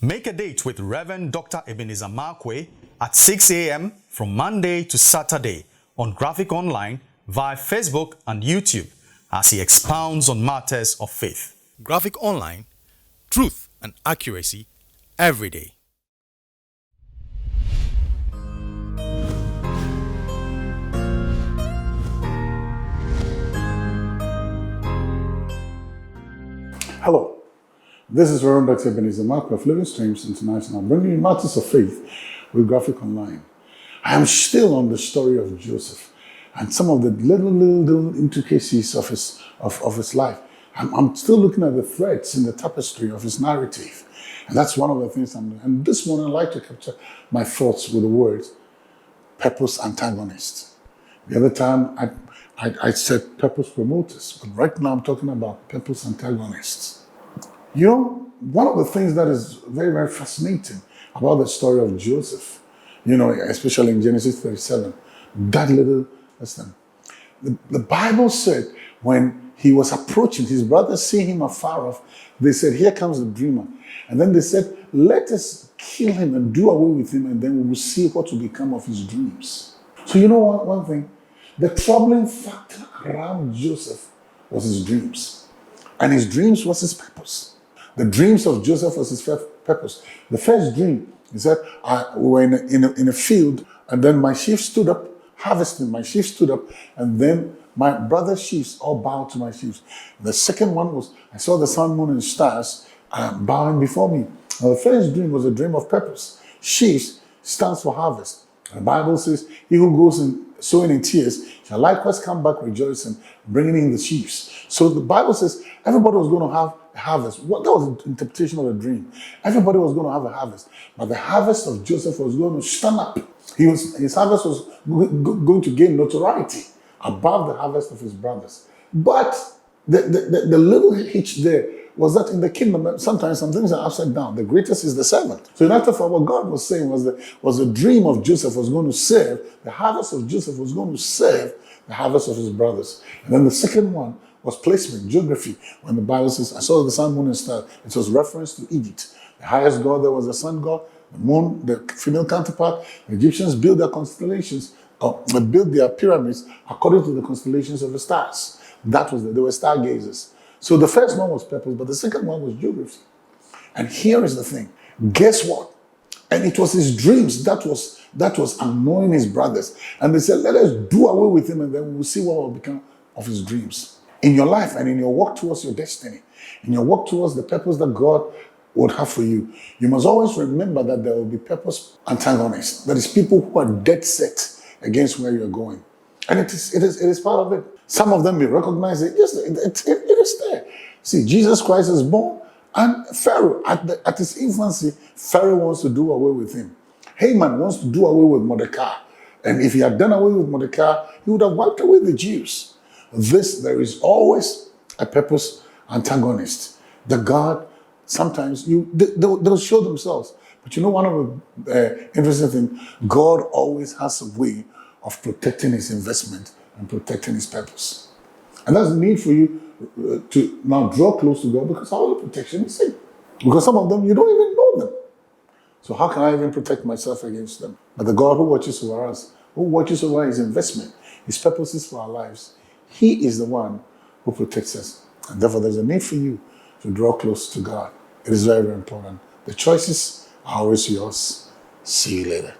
Make a date with Reverend Dr. Ebenezer Markwei at 6 a.m. from Monday to Saturday on Graphic Online via Facebook and YouTube as he expounds on matters of faith. Graphic Online, truth and accuracy every day. Hello, this is Reverend Dr. Ebenezer Markwei of Living Streams International, bringing you matters of faith with Graphic Online. I am still on the story of Joseph and some of the little intricacies of his life. I'm still looking at the threads in the tapestry of his narrative, and that's one of the things I'm doing. And this morning, I'd like to capture my thoughts with the words purpose antagonist. The other time, I said purpose promoters, but right now I'm talking about purpose antagonists. You know, one of the things that is very, very fascinating about the story of Joseph, you know, especially in Genesis 37, that little, listen, the Bible said when he was approaching, his brothers seeing him afar off, they said, here comes the dreamer. And then they said, let us kill him and do away with him, and then we will see what will become of his dreams. So you know one thing? The troubling factor around Joseph was his dreams. And his dreams was his purpose. The dreams of Joseph was his purpose. The first dream, he said, we were in a field, and then my sheep stood up, harvesting. My sheep stood up, and then my brother's sheep all bowed to my sheep. The second one was, I saw the sun, moon, and stars bowing before me. Now, the first dream was a dream of purpose. Sheep stands for harvest. The Bible says, he who goes in sowing in tears shall likewise come back rejoicing, bringing in the sheaves. So the Bible says everybody was going to have a harvest. That was the interpretation of a dream. Everybody was going to have a harvest. But the harvest of Joseph was going to stand up. His harvest was going to gain notoriety above the harvest of his brothers. But the little hitch there was that in the kingdom, sometimes some things are upside down. The greatest is the servant. So in after what God was saying was the dream of Joseph was going to serve, the harvest of Joseph was going to serve the harvest of his brothers. And then the second one was placement, geography. When the Bible says, I saw the sun, moon, and stars, it was reference to Egypt. The highest god there was the sun god, the moon, the female counterpart. The Egyptians built their constellations, built their pyramids according to the constellations of the stars. They were stargazers. So the first one was purpose, but the second one was geography. And here is the thing. Guess what? And it was his dreams that was annoying his brothers. And they said, let us do away with him, and then we'll see what will become of his dreams. In your life and in your walk towards your destiny, in your walk towards the purpose that God would have for you, you must always remember that there will be purpose antagonists. That is, people who are dead set against where you're going. And it is part of it. Some of them will recognize it. Yes, it is there. See, Jesus Christ is born, and Pharaoh, at his infancy, Pharaoh wants to do away with him. Haman wants to do away with Mordecai. And if he had done away with Mordecai, he would have wiped away the Jews. There is always a purpose antagonist. The God, sometimes they'll show themselves. But you know, one of the interesting things, God always has a way of protecting his investment and protecting his purpose. And that's the need for you to now draw close to God, because all the protection is safe. Because some of them, you don't even know them. So how can I even protect myself against them? But the God who watches over us, who watches over his investment, his purposes for our lives, he is the one who protects us. And therefore, there's a need for you to draw close to God. It is very, very important. The choices are always yours. See you later.